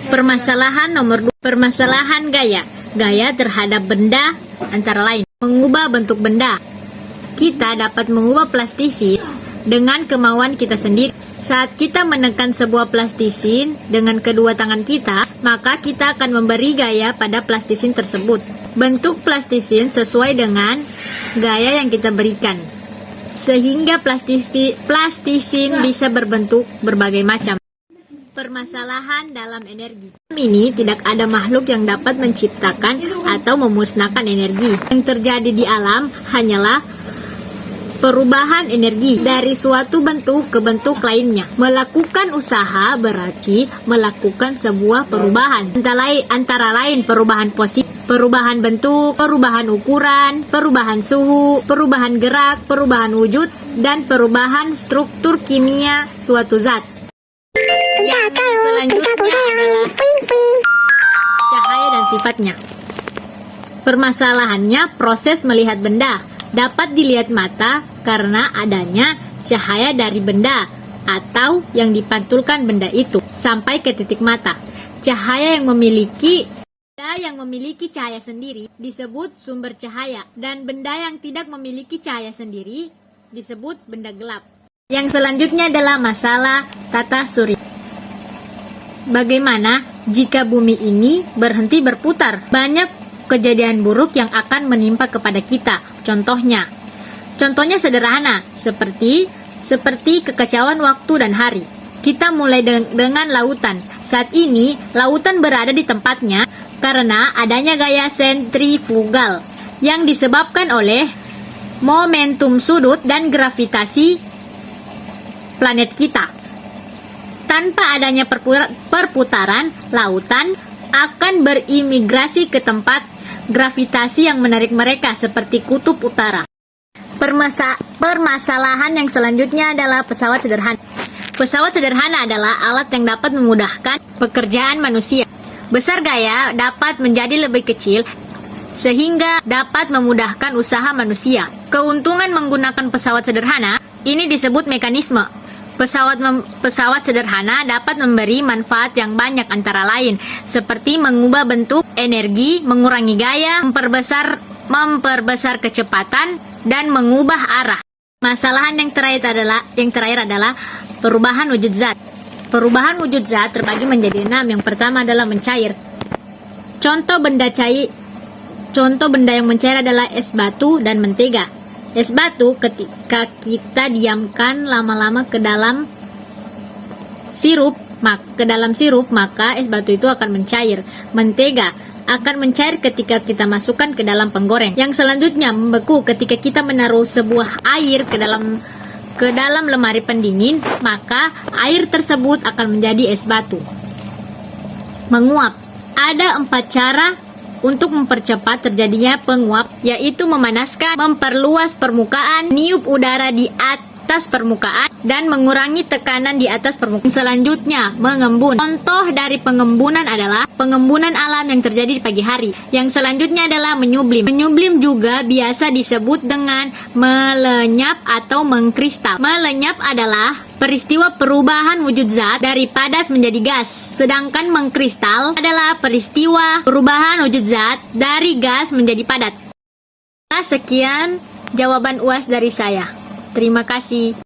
Permasalahan nomor 2, permasalahan gaya. Gaya terhadap benda antara lain mengubah bentuk benda. Kita dapat mengubah plastisin dengan kemauan kita sendiri. Saat kita menekan sebuah plastisin dengan kedua tangan kita, maka kita akan memberi gaya pada plastisin tersebut. Bentuk plastisin sesuai dengan gaya yang kita berikan, sehingga plastisin bisa berbentuk berbagai macam. Permasalahan dalam energi. Ini tidak ada makhluk yang dapat menciptakan atau memusnahkan energi. Yang terjadi di alam hanyalah perubahan energi dari suatu bentuk ke bentuk lainnya. Melakukan usaha berarti melakukan sebuah perubahan. Antara lain perubahan posisi, perubahan bentuk, perubahan ukuran, perubahan suhu, perubahan gerak, perubahan wujud, dan perubahan struktur kimia suatu zat. Yang selanjutnya adalah cahaya dan sifatnya. Permasalahannya, proses melihat benda dapat dilihat mata karena adanya cahaya dari benda atau yang dipantulkan benda itu sampai ke titik mata. Cahaya yang memiliki cahaya sendiri disebut sumber cahaya, dan benda yang tidak memiliki cahaya sendiri disebut benda gelap. Yang selanjutnya adalah masalah tata surya. Bagaimana jika bumi ini berhenti berputar? Banyak kejadian buruk yang akan menimpa kepada kita. Contohnya sederhana, seperti kekacauan waktu dan hari. Kita mulai dengan lautan. Saat ini, lautan berada di tempatnya karena adanya gaya sentrifugal yang disebabkan oleh momentum sudut dan gravitasi planet kita. Tanpa adanya perputaran, lautan akan berimigrasi ke tempat gravitasi yang menarik mereka seperti kutub utara. Permasalahan yang selanjutnya adalah pesawat sederhana. Pesawat sederhana adalah alat yang dapat memudahkan pekerjaan manusia. Besar gaya dapat menjadi lebih kecil sehingga dapat memudahkan usaha manusia. Keuntungan menggunakan pesawat sederhana ini disebut mekanisme. Pesawat sederhana dapat memberi manfaat yang banyak, antara lain seperti mengubah bentuk, energi, mengurangi gaya, memperbesar kecepatan, dan mengubah arah. Masalahan yang terakhir adalah perubahan wujud zat. Perubahan wujud zat terbagi menjadi 6. Yang pertama adalah mencair. Contoh benda yang mencair adalah es batu dan mentega. Es batu ketika kita diamkan lama-lama ke dalam sirup, maka es batu itu akan mencair. Mentega akan mencair ketika kita masukkan ke dalam penggoreng. Yang selanjutnya membeku ketika kita menaruh sebuah air ke dalam lemari pendingin, maka air tersebut akan menjadi es batu. Menguap. Ada 4 cara untuk mempercepat terjadinya penguap, yaitu memanaskan, memperluas permukaan, meniup udara di atas permukaan, dan mengurangi tekanan di atas permukaan. Selanjutnya, mengembun. Contoh dari pengembunan adalah pengembunan alam yang terjadi di pagi hari. Yang selanjutnya adalah menyublim. Menyublim juga biasa disebut dengan melenyap atau mengkristal. Melenyap adalah peristiwa perubahan wujud zat dari padas menjadi gas, sedangkan mengkristal adalah peristiwa perubahan wujud zat dari gas menjadi padat. Sekian jawaban UAS dari saya. Terima kasih.